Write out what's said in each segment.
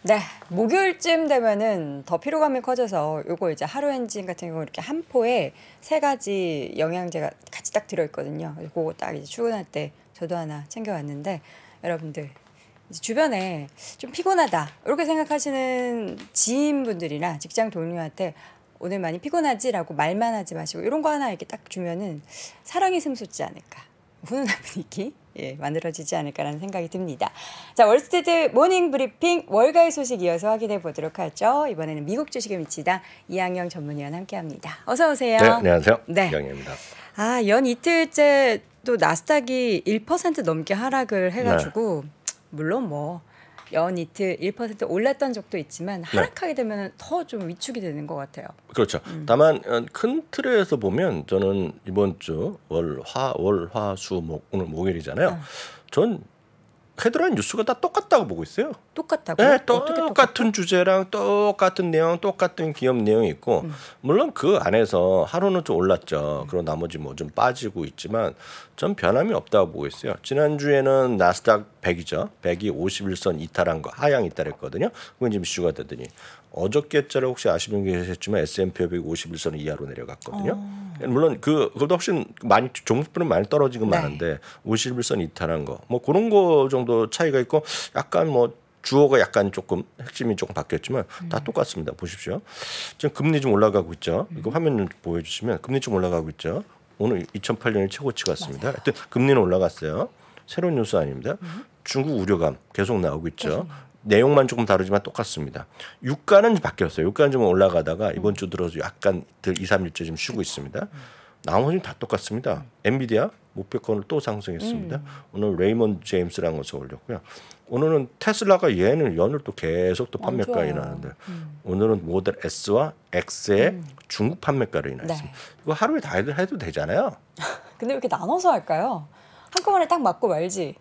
네, 목요일쯤 되면은 더 피로감이 커져서 요거 이제 하루 엔진 같은 경우 이렇게 한 포에 세 가지 영양제가 같이 딱 들어있거든요. 그거 딱 이제 출근할 때 저도 하나 챙겨왔는데 여러분들 이제 주변에 좀 피곤하다 이렇게 생각하시는 지인분들이나 직장 동료한테 오늘 많이 피곤하지라고 말만 하지 마시고 이런 거 하나 이렇게 딱 주면은 사랑이 샘솟지 않을까. 훈훈한 분위기 만들어지지 않을까라는 생각이 듭니다. 자, 월스트리트 모닝 브리핑 월가의 소식 이어서 확인해 보도록 하죠. 이번에는 미국 주식에 미치다 이항영 전문위원 함께합니다. 어서 오세요. 네, 안녕하세요. 네. 이항영입니다. 아, 연 이틀째 또 나스닥이 1% 넘게 하락을 해가지고 물론 뭐 연 이틀 1% 올랐던 적도 있지만 하락하게 되면 더 좀 위축이 되는 것 같아요. 그렇죠. 다만 큰 틀에서 보면 저는 이번 주 월화수 오늘 목요일이잖아요. 전 헤드라인 뉴스가 다 똑같다고 보고 있어요. 똑같다고요? 네, 똑같은 주제랑 똑같은 내용, 똑같은 기업 내용이 있고 물론 그 안에서 하루는 좀 올랐죠. 그리고 나머지 뭐 좀 빠지고 있지만 전 변함이 없다고 보고 있어요. 지난주에는 나스닥 100이죠. 100이 51선 이탈한 거, 하향 이탈했거든요. 그건 지금 이슈가 되더니 어저께자를 혹시 아시는 게 계셨지만 S&P 500 51선 이하로 내려갔거든요. 물론 그것도 훨씬 많이 종목들은 많이 떨어진 건 많은데 51선 이탈한 거, 뭐 그런 거 정도 차이가 있고 약간 뭐 주어가 약간 조금 핵심이 조금 바뀌었지만 다 똑같습니다. 보십시오. 지금 금리 좀 올라가고 있죠. 이거 화면 좀 보여주시면 금리 좀 올라가고 있죠. 오늘 2008년이 최고치 같습니다. 하여튼 금리는 올라갔어요. 새로운 뉴스 아닙니다. 중국 우려감 계속 나오고 있죠. 내용만 조금 다르지만 똑같습니다. 유가는 바뀌었어요. 유가는 좀 올라가다가 이번 주 들어서 약간 2, 3일째 좀 쉬고 있습니다. 나머지는 다 똑같습니다. 엔비디아 목표권을 또 상승했습니다. 오늘 레이먼드 제임스라는 것을 올렸고요. 오늘은 테슬라가 얘는 연을 또 계속 또 판매가가 일어나는데 오늘은 모델 S와 X의 중국 판매가로 인했습니다. 네. 이거 하루에 다 해도 되잖아요. 근데 왜 이렇게 나눠서 할까요? 한꺼번에 딱 맞고 말지.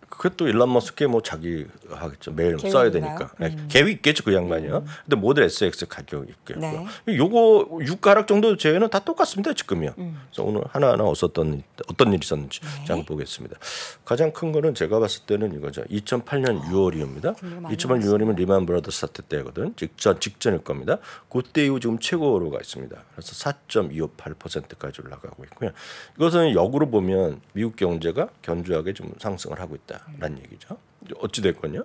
그것도 일론 머스크의 뭐 자기 하겠죠. 매일 계획인가요? 써야 되니까. 네, 계획 있겠죠 그 양반이요. 근데 모델 SX 가격이 있겠고. 네. 요거 유가 하락 정도 제외는 다 똑같습니다 지금요. 그래서 오늘 하나하나 어떤 일이 있었는지 한번 보겠습니다. 가장 큰 거는 제가 봤을 때는 이거죠. 2008년 6월이옵니다. 2008년 6월이면 리만 브라더스 사태 때거든. 직전일 겁니다. 그때 이후 지금 최고로가 있습니다. 그래서 4.258%까지 올라가고 있고요. 이것은 역으로 보면 미국 경제가 견조하게 좀 상승을 하고 있다. 라는 얘기죠. 어찌 됐건요.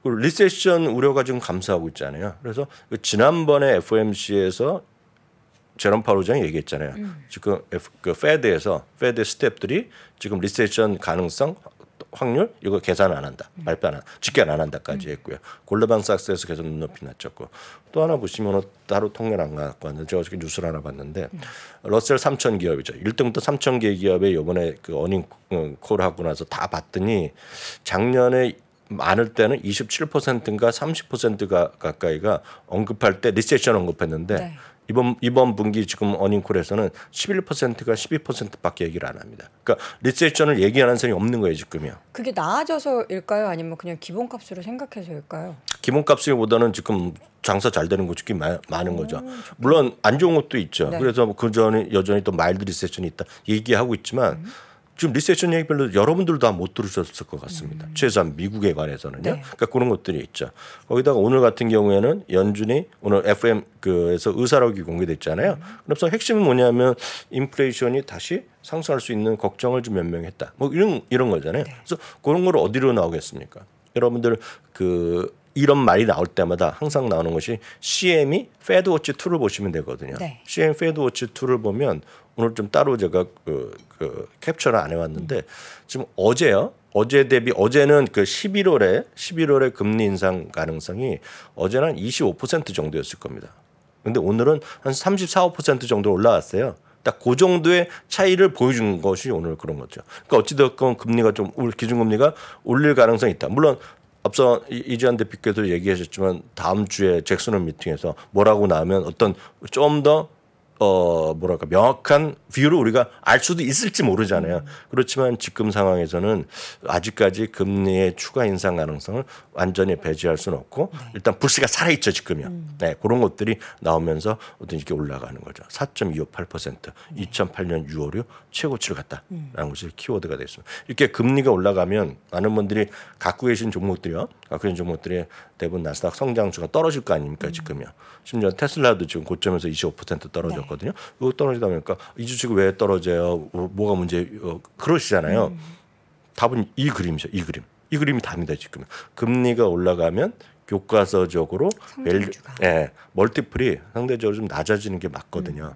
그리고 리세션 우려가 지금 감소하고 있잖아요. 그래서 지난번에 FOMC에서 제롬 파월 의장이 얘기했잖아요. 지금 그 페드에서 페드 스태프들이 지금 리세션 가능성 확률 이거 계산 안 한다. 발표 안 한다. 집계 안 한다까지 했고요. 골드만삭스에서 계속 눈높이 낮췄고 또 하나 보시면 따로 통계를 안 갖고 왔는데 제가 어저께 뉴스를 하나 봤는데 러셀 3,000 기업이죠. 1등부터 3,000개 기업의 이번에 그 어닝 콜 하고 나서 다 봤더니 작년에 많을 때는 27%인가 30%가 가까이가 언급할 때 리세션 언급했는데 네. 이번 분기 지금 어닝콜에서는 11%가 12%밖에 얘기를 안 합니다. 그러니까 리세션을 얘기하는 사람이 없는 거예요 지금요. 그게 나아져서일까요? 아니면 그냥 기본값으로 생각해서일까요? 기본값보다는 지금 장사 잘 되는 곳이 많은 거죠. 물론 안 좋은 것도 있죠. 네. 그래서 그 전에 여전히 또 마일드 리세션이 있다 얘기하고 있지만 지금 리세션 얘기 별로 여러분들도 다 못 들으셨을 것 같습니다. 최소한 미국에 관해서는요. 네. 그러니까 그런 것들이 있죠. 거기다가 오늘 같은 경우에는 연준이 오늘 FM에서 의사록이 공개됐잖아요. 그래서 핵심은 뭐냐면 인플레이션이 다시 상승할 수 있는 걱정을 좀 변명했다. 뭐 이런 거잖아요. 네. 그래서 그런 걸 어디로 나오겠습니까? 여러분들 이런 말이 나올 때마다 항상 나오는 것이 CME 페드워치 2를 보시면 되거든요. 네. CME 페드워치 2를 보면 오늘 좀 따로 제가 캡처를 안 해왔는데 지금 어제 대비 어제는 그 11월에 금리 인상 가능성이 어제는 한 25% 정도였을 겁니다. 그런데 오늘은 한 34, 5% 정도 올라왔어요. 딱 그 정도의 차이를 보여준 것이 오늘 그런 거죠. 그러니까 어찌됐건 금리가 좀 기준금리가 올릴 가능성이 있다. 물론 앞서 이지한 대표께서 얘기하셨지만 다음 주에 잭슨홀 미팅에서 뭐라고 나오면 어떤 좀 더 뭐랄까 명확한 뷰를 우리가 알 수도 있을지 모르잖아요. 그렇지만 지금 상황에서는 아직까지 금리의 추가 인상 가능성을 완전히 배제할 수는 없고 일단 불씨가 살아있죠 지금요. 네, 그런 것들이 나오면서 어떤 이렇게 올라가는 거죠. 4.258% 2008년 6월이 최고치를 갔다라는 것이 키워드가 됐습니다. 이렇게 금리가 올라가면 많은 분들이 갖고 계신 종목들이요. 갖고 계신 종목들이 대부분 나스닥 성장주가 떨어질 거 아닙니까 지금요. 심지어 테슬라도 지금 고점에서 25% 떨어졌거든요. 이거 떨어지다 보니까 이 주식 왜 떨어져요? 뭐가 문제? 그러시잖아요. 답은 이 그림이죠. 이 그림. 이 그림이 답니다 지금. 금리가 올라가면 교과서적으로 멀티플이 상대적으로 좀 낮아지는 게 맞거든요.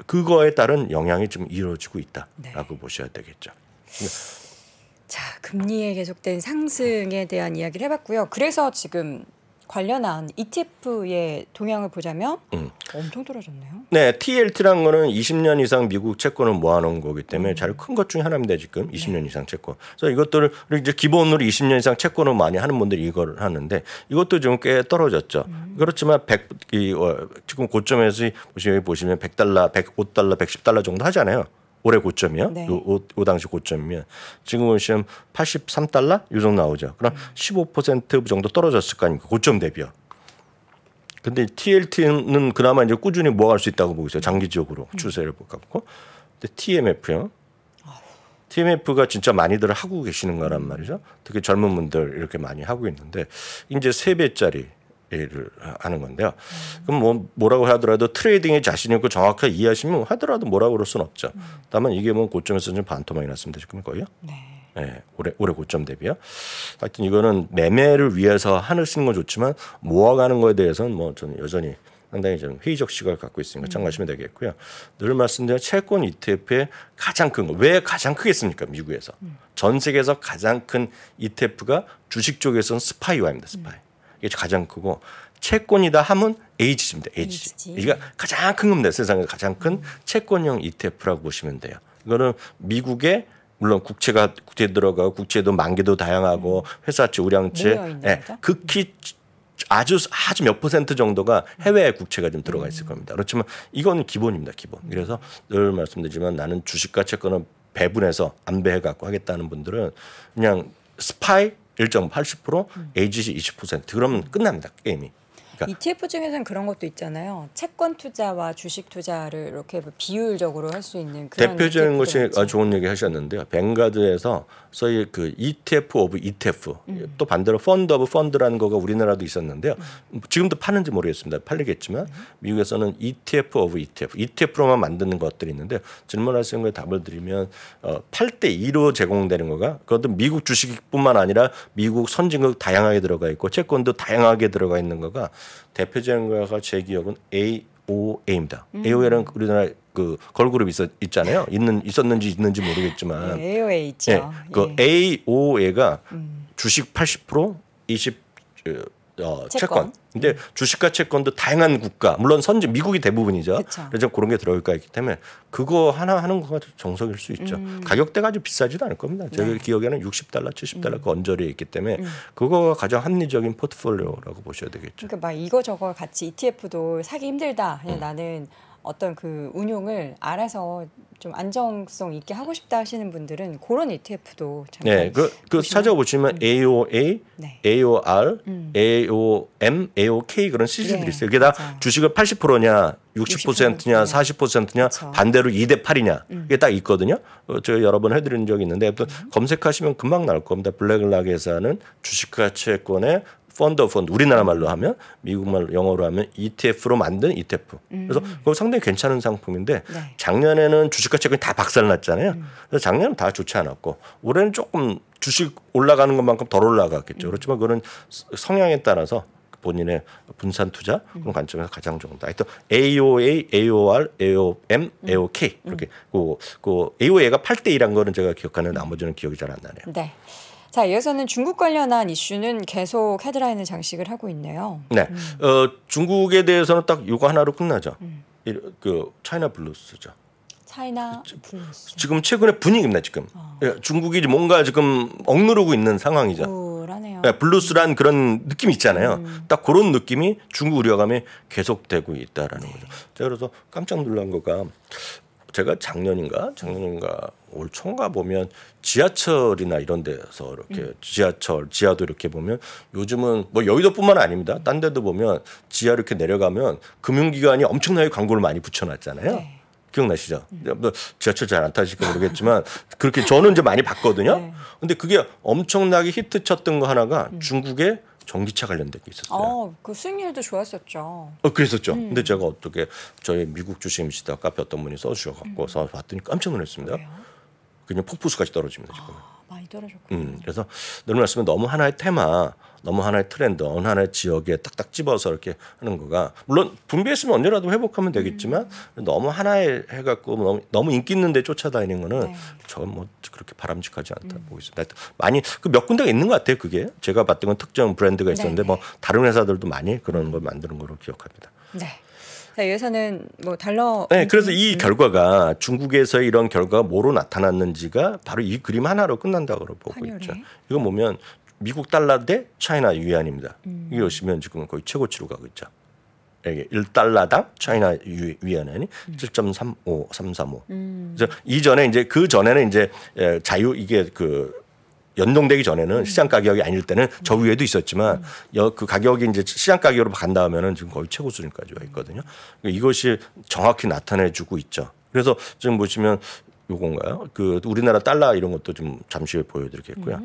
그거에 따른 영향이 좀 이루어지고 있다라고 보셔야 되겠죠. 자, 금리의 계속된 상승에 대한 이야기를 해봤고요. 그래서 지금 관련한 ETF의 동향을 보자면 엄청 떨어졌네요. 네, TLT라는 거는 20년 이상 미국 채권을 모아놓은 거기 때문에 잘 큰 것 중에 하나입니다. 지금 20년 이상 채권. 그래서 이것들을 이제 기본으로 20년 이상 채권을 많이 하는 분들이 이걸 하는데 이것도 좀 꽤 떨어졌죠. 그렇지만 지금 고점에서 보시면 $100, $105, $110 정도 하잖아요. 올해 고점이요. 네. 요 당시 고점이면 지금 보시면 $83 요 정도 나오죠. 그럼 15% 정도 떨어졌을 거 아닙니까? 고점 대비요. 근데 TLT는 그나마 이제 꾸준히 모아갈 수 있다고 보고 있어요. 장기적으로 추세를 갖고. 근데 TMF요. TMF가 진짜 많이들 하고 계시는 거란 말이죠. 특히 젊은 분들 이렇게 많이 하고 있는데 이제 3배짜리 를 하는 건데요. 그럼 뭐라고 하더라도 트레이딩에 자신 있고 정확하게 이해하시면 하더라도 뭐라고 그럴 수는 없죠. 다만 이게 고점에서 좀 반토막이 났습니다. 지금 거예요. 네, 올해 고점 대비요. 하여튼 이거는 매매를 위해서 하시는 건 좋지만 모아가는 거에 대해서는 저는 여전히 상당히 좀 회의적 시각을 갖고 있으니까 참고하시면 되겠고요. 늘 말씀드린 채권 ETF의 가장 큰 거. 왜 가장 크겠습니까? 미국에서. 전 세계에서 가장 큰 ETF가 주식 쪽에서는 스파이와입니다. 스파이. 이게 가장 크고 채권이다 하면 에이지입니다. 에이지. 이게 가장 큰 겁니다. 세상에서 가장 큰 채권형 ETF라고 보시면 돼요. 이거는 미국의 물론 국채에 들어가고 국채도 만기도 다양하고 회사채, 우량채, 극히 아주 몇 퍼센트 정도가 해외 국채가 좀 들어가 있을 겁니다. 그렇지만 이건 기본입니다. 기본. 그래서 늘 말씀드리지만 나는 주식과 채권을 배분해서 안배해 갖고 하겠다는 분들은 그냥 스파이 1.80%, AGC 20% 그러면 끝납니다. 게임이. 그러니까 ETF 중에서는 그런 것도 있잖아요. 채권 투자와 주식 투자를 이렇게 비율적으로 할 수 있는 그런 대표적인 것이 아주 좋은 얘기 하셨는데요. 뱅가드에서 소위 그 ETF 오브 ETF 또 반대로 펀드 오브 펀드라는 거가 우리나라도 있었는데요. 지금도 파는지 모르겠습니다. 팔리겠지만 미국에서는 ETF 오브 ETF, ETF로만 만드는 것들이 있는데 질문하시는 거에 답을 드리면 8대2로 제공되는 거가 그것도 미국 주식뿐만 아니라 미국 선진국 다양하게 들어가 있고 채권도 다양하게 들어가 있는 거가 대표적인 거가 제 기억은 AOA입니다. AOA는 우리나라 그 걸그룹 있잖아요. 있었는지 있는지 모르겠지만 AOA 있죠. 그 AOA가 주식 80%, 20 채권. 근데 주식과 채권도 다양한 국가, 물론 미국이 대부분이죠. 그래서 그런 게 들어가 있기 때문에 그거 하나 하는 거가 정석일 수 있죠. 가격대가 아주 비싸지도 않을 겁니다. 제 기억에는 $60, $70 그 언저리에 있기 때문에 그거가 가장 합리적인 포트폴리오라고 보셔야 되겠죠. 그러니까 막 이거저거 같이 ETF도 사기 힘들다. 그냥 나는 어떤 그 운용을 알아서 좀 안정성 있게 하고 싶다 하시는 분들은 그런 ETF도 잠깐 그 찾아보시면 AOA, AOR, AOM, AOK 그런 시리즈들이 있어요. 이게 다 주식을 80%냐, 60%냐, 40%냐, 반대로 2대 8이냐 이게 딱 있거든요. 제가 여러 번 해드린 적이 있는데 또 검색하시면 금방 나올 겁니다. 블랙락에서는 주식과 채권의 펀드 우리나라 말로 하면 미국 말로 영어로 하면 ETF로 만든 ETF. 그래서 그거 상당히 괜찮은 상품인데 작년에는 주식과 채권이 다 박살났잖아요. 그래서 작년은 다 좋지 않았고 올해는 조금 주식 올라가는 것만큼 덜 올라갔겠죠. 그렇지만 그거는 성향에 따라서 본인의 분산 투자 그런 관점에서 가장 좋은다. 하여튼 AOA, AOR, AOM, AOK 이렇게 그 AOA가 8대2란 거는 제가 기억하는 나머지는 기억이 잘 안 나네요. 네. 자, 이어서는 중국 관련한 이슈는 계속 헤드라인을 장식을 하고 있네요. 네, 중국에 대해서는 딱 이거 하나로 끝나죠. 그 차이나 블루스죠. 차이나 블루스. 지금 최근에 분위기입니다. 지금 중국이 뭔가 지금 억누르고 있는 상황이죠. 우울하네요. 그렇네요. 네, 블루스란 그런 느낌이 있잖아요. 딱 그런 느낌이 중국 의료감에 계속되고 있다라는 거죠. 제가 그래서 깜짝 놀란 거가 제가 작년인가 올 초인가 보면 지하철이나 이런 데서 이렇게 지하철 지하도 이렇게 보면 요즘은 뭐 여의도뿐만 아닙니다. 딴 데도 보면 지하 이렇게 내려가면 금융기관이 엄청나게 광고를 많이 붙여놨잖아요. 네. 기억나시죠? 뭐 지하철 잘 안 타실까 모르겠지만 그렇게 저는 이제 많이 봤거든요. 네. 근데 그게 엄청나게 히트 쳤던 거 하나가 중국의 전기차 관련된 게 있었어요. 그 수익률도 좋았었죠. 그랬었죠. 근데 제가 어떻게 저희 미국 주식입시다 카페 어떤 분이 써주셔갖고 서 봤더니 깜짝 놀랐습니다. 왜요? 그냥 폭포수까지 떨어집니다 지금. 많이 떨어졌군요. 그래서 늘 말씀은 너무 하나의 테마, 너무 하나의 트렌드, 어느 하나의 지역에 딱딱 집어서 이렇게 하는 거가 물론 분배했으면 언제라도 회복하면 되겠지만 너무 하나에 해갖고 너무 인기 있는데 쫓아다니는 거는 네. 저 뭐 그렇게 바람직하지 않다 보고 있습니다. 많이 그 몇 군데가 있는 것 같아요. 그게 제가 봤던 건 특정 브랜드가 있었는데 네, 뭐 다른 회사들도 많이 그런 걸 만드는 걸로 기억합니다. 네. 자, 여기서는 뭐 달러. 네, 그래서 이 결과가 중국에서 이런 결과가 뭐로 나타났는지가 바로 이 그림 하나로 끝난다고 보고 환율에? 있죠. 이거 보면 미국 달러 대 차이나 유안입니다. 이게 보시면 지금 거의 최고치로 가고 있죠. 이게 1달러당 차이나 유안이 7.35335. 그래서 이전에 이제 그 전에는 이제 자유 이게 그 연동되기 전에는 시장 가격이 아닐 때는 저 위에도 있었지만 그 가격이 이제 시장 가격으로 간다면은 지금 거의 최고 수준까지 와 있거든요. 이것이 정확히 나타내주고 있죠. 그래서 지금 보시면 요건가요? 그 우리나라 달러 이런 것도 좀 잠시 후에 보여드리겠고요.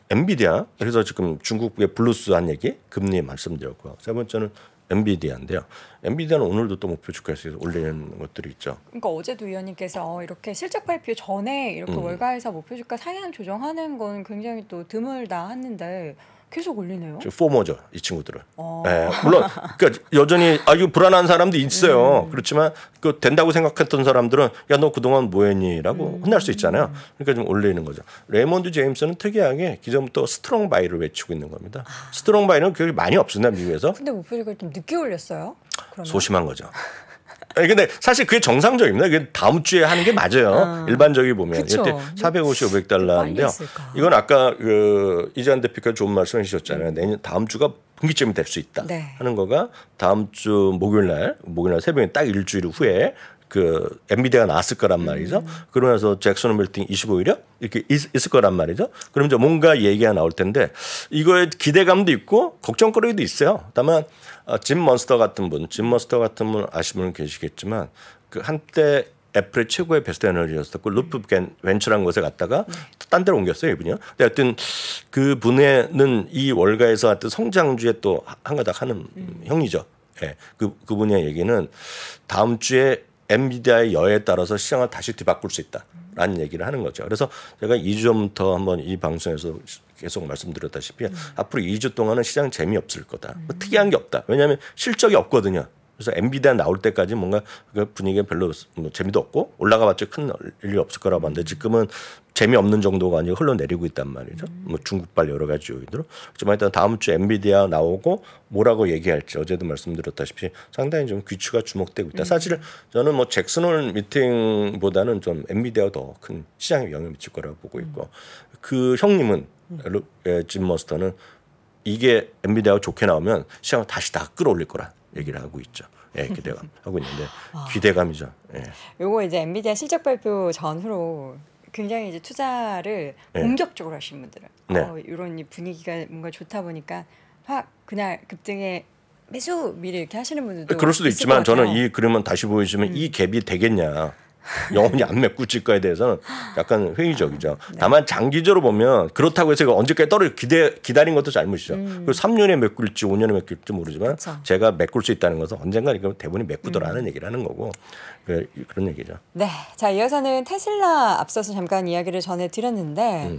엔비디아 그래서 지금 중국의 블루스한 얘기 금리 말씀드렸고요. 세 번째는 엔비디아인데요. 엔비디아는 오늘도 또 목표 주가에서 올리는 것들이 있죠. 그러니까 어제도 위원님께서 이렇게 실적 발표 전에 이렇게 월가에서 목표 주가 상향 조정하는 건 굉장히 또 드물다 했는데 계속 올리네요. 포머죠, 이 친구들은. 네, 물론 그러니까 여전히 아주 불안한 사람도 있어요. 그렇지만 그 된다고 생각했던 사람들은 야 너 그동안 뭐했니라고 혼날 수 있잖아요. 그러니까 좀 올리는 거죠. 레이먼드 제임스는 특이하게 기존부터 스트롱 바이를 외치고 있는 겁니다. 스트롱 바이는 그렇게 많이 없습니다 미국에서. 근데 목표 주가를 좀 늦게 올렸어요. 그러면? 소심한 거죠. 아니, 근데 사실 그게 정상적입니다. 그게 다음 주에 하는 게 맞아요. 일반적이 보면 그쵸. 이때 450, 500달러인데요. 했을까? 이건 아까 그 이재한 대표가 좋은 말씀 해주셨잖아요. 내년 다음 주가 분기점이 될 수 있다 네. 하는 거가 다음 주 목요일 날 새벽에 딱 일주일 후에 그 엔비디아가 나왔을 거란 말이죠. 그러면서 잭슨 밀팅 25일이요? 이렇게 있을 거란 말이죠. 그럼 이제 뭔가 얘기가 나올 텐데 이거에 기대감도 있고 걱정거리도 있어요. 다만 짐 먼스터 같은 분 아시는 분 계시겠지만 그 한때 애플의 최고의 베스트 에너지였었고 루프 벤처라는 곳에 갔다가 딴 데로 옮겼어요 이분이요. 근데 하여튼 그 분에는 이 월가에서 하여튼 성장주에 또 한 가닥 하는 형이죠. 예, 그분의 얘기는 다음 주에 엔비디아의 여에 따라서 시장을 다시 뒤바꿀 수 있다라는 얘기를 하는 거죠. 그래서 제가 2주 전부터 한번 이 방송에서 계속 말씀드렸다시피 앞으로 2주 동안은 시장 재미없을 거다. 뭐 특이한 게 없다. 왜냐하면 실적이 없거든요. 그래서 엔비디아 나올 때까지 뭔가 그 분위기가 별로 뭐 재미도 없고 올라가봤자 큰 일이 없을 거라고 봤는데 지금은 재미없는 정도가 아니고 흘러내리고 있단 말이죠. 뭐 중국발 여러 가지 요인으로. 하지만 일단 다음 주 엔비디아 나오고 뭐라고 얘기할지 어제도 말씀드렸다시피 상당히 좀 귀추가 주목되고 있다. 사실 저는 뭐 잭슨홀 미팅보다는 좀 엔비디아가 더 큰 시장에 영향을 미칠 거라고 보고 있고 그 형님은 짐 머스터는 이게 엔비디아가 좋게 나오면 시장을 다시 다 끌어올릴 거라 얘기를 하고 있죠. 예, 기대감 하고 있는데 기대감이죠. 예. 요거 이제 엔비디아 실적 발표 전후로 굉장히 이제 투자를 네. 공격적으로 하시는 분들은 네. 이런 분위기가 뭔가 좋다 보니까 확 그날 급등에 매수 미리 이렇게 하시는 분들도 그럴 수도 있을 있지만 것 같아요. 저는 이 그림은 다시 보여주시면 이 갭이 되겠냐. 영원히 안 메꿀지까에 대해서는 약간 회의적이죠. 다만 장기적으로 보면 그렇다고 해서 이거 언제까지 기다린 것도 잘못이죠. 그리고 3년에 메꿀지 5년에 메꿀지 모르지만 그쵸. 제가 메꿀 수 있다는 것은 언젠가 이거 대부분이 메꾸더라는 얘기를 하는 거고 그런 얘기죠. 네, 자 이어서는 테슬라 앞서서 잠깐 이야기를 전해드렸는데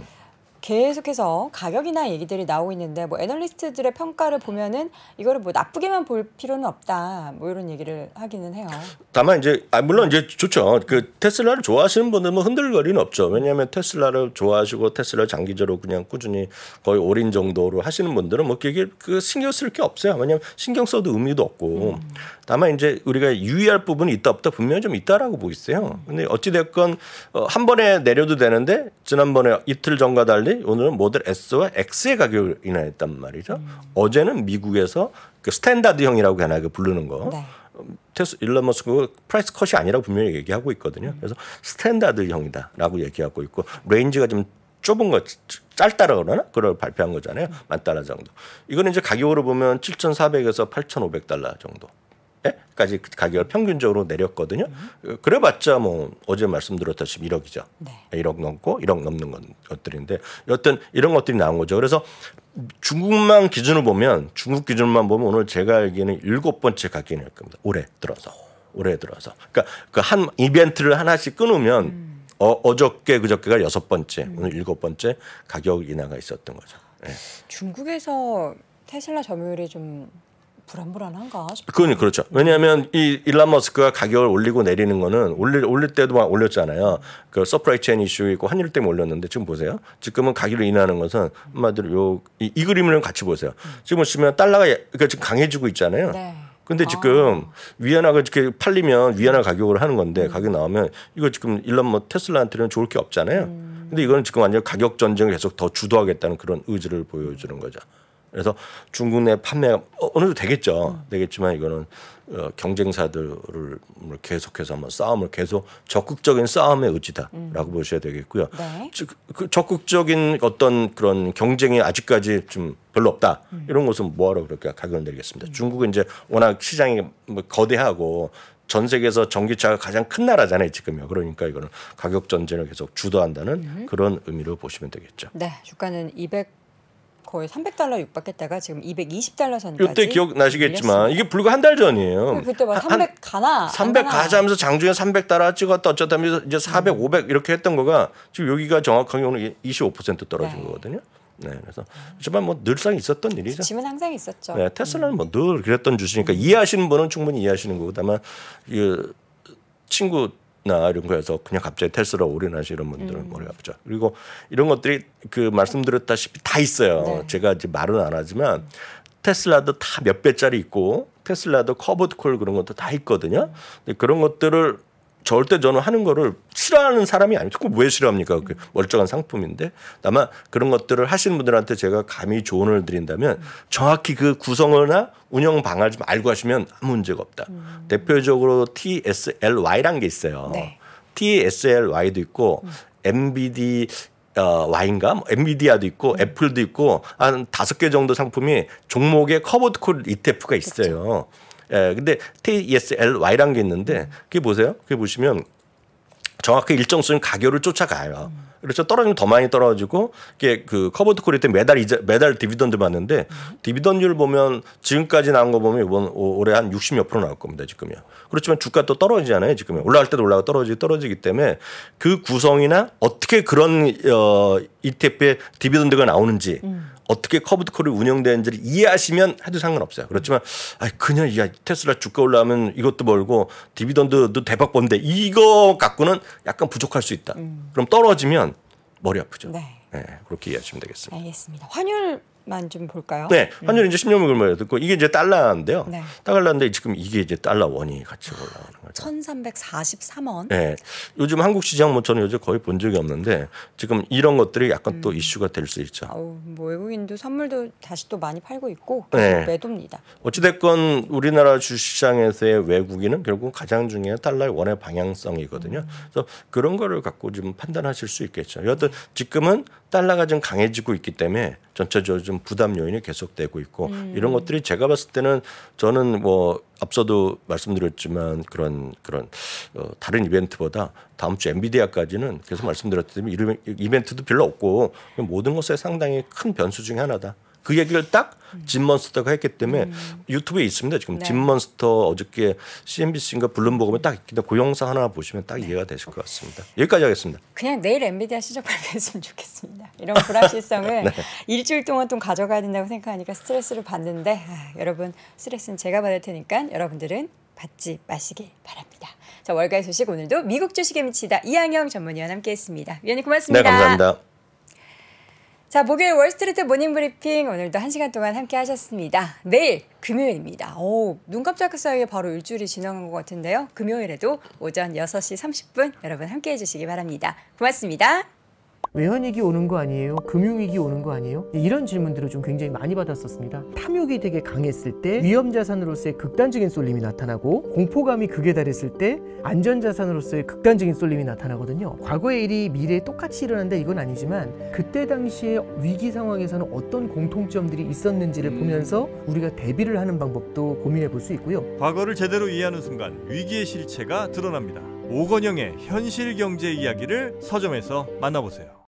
계속해서 가격이나 얘기들이 나오고 있는데 뭐 애널리스트들의 평가를 보면은 이거를 뭐 나쁘게만 볼 필요는 없다 뭐 이런 얘기를 하기는 해요. 다만 이제 물론 이제 좋죠. 그 테슬라를 좋아하시는 분들은 뭐 흔들거리는 없죠. 왜냐하면 테슬라를 좋아하시고 테슬라 장기적으로 그냥 꾸준히 거의 올인 정도로 하시는 분들은 뭐 그게 그 신경 쓸 게 없어요. 왜냐하면 신경 써도 의미도 없고. 다만 이제 우리가 유의할 부분이 있다 없다 분명히 좀 있다라고 보고 있어요. 근데 어찌 됐건 한 번에 내려도 되는데 지난번에 이틀 전과 달리 근데 오늘은 모델 S와 X의 가격을 인하했단 말이죠. 어제는 미국에서 그 스탠다드형이라고 하나 그 부르는 거. 네. 일론 머스크 프라이스 컷이 아니라고 분명히 얘기하고 있거든요. 그래서 스탠다드형이다라고 얘기하고 있고 레인지가 좀 좁은 거 짧다라 그러나 그걸 발표한 거잖아요. $10,000 정도. 이거는 이제 가격으로 보면 7,400에서 8,500달러 정도. 까지 가격을 평균적으로 내렸거든요. 그래봤자 뭐 어제 말씀드렸다시피 1억이죠. 네. 1억 넘고 1억 넘는 것들인데 여튼 이런 것들이 나온 거죠. 그래서 중국만 기준으로 보면 중국 기준만 보면 오늘 제가 알기에는 7번째 가격이 날 겁니다. 올해 들어서. 그러니까 그 한 이벤트를 하나씩 끊으면 어저께 그저께가 6번째, 오늘 7번째 가격 인하가 있었던 거죠. 네. 중국에서 테슬라 점유율이 좀 불안불안한가 싶어요. 그건 그렇죠. 왜냐하면 이 일론 머스크가 가격을 올리고 내리는 거는 올릴 때도 막 올렸잖아요. 그 서프라이 체인 이슈 있고 환율 때문에 올렸는데 지금 보세요. 지금은 가격을 인하하는 것은 한마디로 이 그림을 같이 보세요. 지금 보시면 달러가 그러니까 지금 강해지고 있잖아요. 네. 근데 지금 위안화가 이렇게 팔리면 위안화 가격으로 하는 건데 가격 나오면 이거 지금 테슬라한테는 좋을 게 없잖아요. 근데 이거는 지금 완전 가격 전쟁을 계속 더 주도하겠다는 그런 의지를 보여주는 거죠. 그래서 중국 내 판매가 어느 정도 되겠지만 이거는 경쟁사들을 계속해서 한번 싸움을 계속 적극적인 싸움의 의지다라고 보셔야 되겠고요. 네. 그 적극적인 어떤 그런 경쟁이 아직까지 좀 별로 없다. 이런 것은 뭐하러 그렇게 가격을 내리겠습니다. 중국은 이제 워낙 시장이 뭐 거대하고 전 세계에서 전기차가 가장 큰 나라잖아요, 지금요. 그러니까 이거는 가격 전쟁을 계속 주도한다는 그런 의미로 보시면 되겠죠. 네, 주가는 거의 $300 육박했다가 지금 $220 선까지. 이때 기억나시겠지만 이게 불과 한 달 전이에요. 그때 막 300 가나? 300 가자 하면서 장중에 $300 찍었다 어쩌다 하면서 이제 400, 500 이렇게 했던 거가 지금 여기가 정확하게 오늘 25% 떨어진 네. 거거든요. 네, 그래서 하지만 뭐 늘상 있었던 일이죠. 지금은 항상 있었죠. 네, 테슬라는 뭐 늘 그랬던 주식이니까 이해하시는 분은 충분히 이해하시는 거고 다만 그 친구나 이런 거에서 그냥 갑자기 테슬라 올인하시는 분들은 머리가 아프죠. 그리고 이런 것들이 그 말씀드렸다시피 다 있어요. 네. 제가 이제 말은 안 하지만 테슬라도 다 몇 배짜리 있고 테슬라도 커버드 콜 그런 것도 다 있거든요. 근데 그런 것들을 절대 저는 하는 거를 싫어하는 사람이 아니고 그거 왜 싫어합니까? 그 멀쩡한 상품인데 다만 그런 것들을 하시는 분들한테 제가 감히 조언을 드린다면 정확히 그 구성이나 운영 방안을 좀 알고 하시면 아무 문제가 없다. 대표적으로 TSLY라는 게 있어요. 네. TSLY도 있고 Y인가? 엔비디아도 있고 애플도 있고 한 5개 정도 상품이 종목에 커버드 콜 ETF가 있어요. 예, 근데 TSLY라는 게 있는데 그게 보세요. 그게 보시면 정확히 일정 수준 가격을 쫓아가요. 그렇죠. 떨어지면 더 많이 떨어지고 이게 그 커버드 콜일 때 매달 디비던드 받는데 디비던드율 보면 지금까지 나온 거 보면 이번 올해 한 60몇 % 나올 겁니다. 지금요. 그렇지만 주가 또 떨어지잖아요. 지금요. 올라갈 때도 올라가 떨어지기 때문에 그 구성이나 어떻게 그런 ETF의 디비던드가 나오는지 어떻게 커버드 콜이 운영되는지를 이해하시면 해도 상관없어요. 그렇지만 그냥 테슬라 주가 올라가면 이것도 벌고 디비던드도 대박 번데 이거 갖고는 약간 부족할 수 있다. 그럼 떨어지면 머리 아프죠. 네. 네, 그렇게 이해하시면 되겠습니다. 알겠습니다. 환율만 좀 볼까요? 네, 환율 이제 10년물 금을 듣고 이게 이제 달러인데요. 네. 달러인데 지금 이게 이제 달러 원이 같이 올라가는 거죠. 1,343원. 네, 요즘 한국 시장 뭐 저는 요즘 거의 본 적이 없는데 지금 이런 것들이 약간 또 이슈가 될 수 있죠. 뭐 외국인도 선물도 다시 또 많이 팔고 있고 네. 매도입니다. 어찌됐건 우리나라 주식시장에서의 외국인은 결국 가장 중요한 달러의 원의 방향성이거든요. 그래서 그런 거를 갖고 좀 판단하실 수 있겠죠. 여하튼 지금은 달러가 좀 강해지고 있기 때문에 전체적으로 좀 부담 요인이 계속되고 있고 이런 것들이 제가 봤을 때는 저는 뭐 앞서도 말씀드렸지만 그런 다른 이벤트보다 다음 주 엔비디아까지는 계속 말씀드렸듯이 이런 이벤트도 별로 없고 모든 것에 상당히 큰 변수 중에 하나다. 그 얘기를 딱 짐먼스터가 했기 때문에 유튜브에 있습니다. 지금 네. 짐먼스터 어저께 CNBC인가 블룸버그에 딱 있는데 그 영상 하나 보시면 딱 이해가 되실 것 같습니다. 여기까지 하겠습니다. 그냥 내일 엔비디아 실적 발표했으면 좋겠습니다. 이런 불확실성을 네. 일주일 동안 좀 가져가야 된다고 생각하니까 스트레스를 받는데 여러분 스트레스는 제가 받을 테니까 여러분들은 받지 마시길 바랍니다. 자, 월가의 소식 오늘도 미국 주식에 미치다 이항영 전문위원 함께했습니다. 위원님 고맙습니다. 네, 감사합니다. 자, 목요일 월스트리트 모닝 브리핑 오늘도 1시간 동안 함께 하셨습니다. 내일 금요일입니다. 눈 깜짝할 사이에 바로 일주일이 지나간 것 같은데요. 금요일에도 오전 6시 30분 여러분 함께 해주시기 바랍니다. 고맙습니다. 외환위기 오는 거 아니에요? 금융위기 오는 거 아니에요? 이런 질문들을 좀 굉장히 많이 받았었습니다. 탐욕이 되게 강했을 때 위험자산으로서의 극단적인 쏠림이 나타나고, 공포감이 극에 달했을 때 안전자산으로서의 극단적인 쏠림이 나타나거든요. 과거의 일이 미래에 똑같이 일어난다 이건 아니지만, 그때 당시에 위기 상황에서는 어떤 공통점들이 있었는지를 보면서 우리가 대비를 하는 방법도 고민해 볼 수 있고요. 과거를 제대로 이해하는 순간 위기의 실체가 드러납니다. 오건영의 현실 경제 이야기를 서점에서 만나보세요.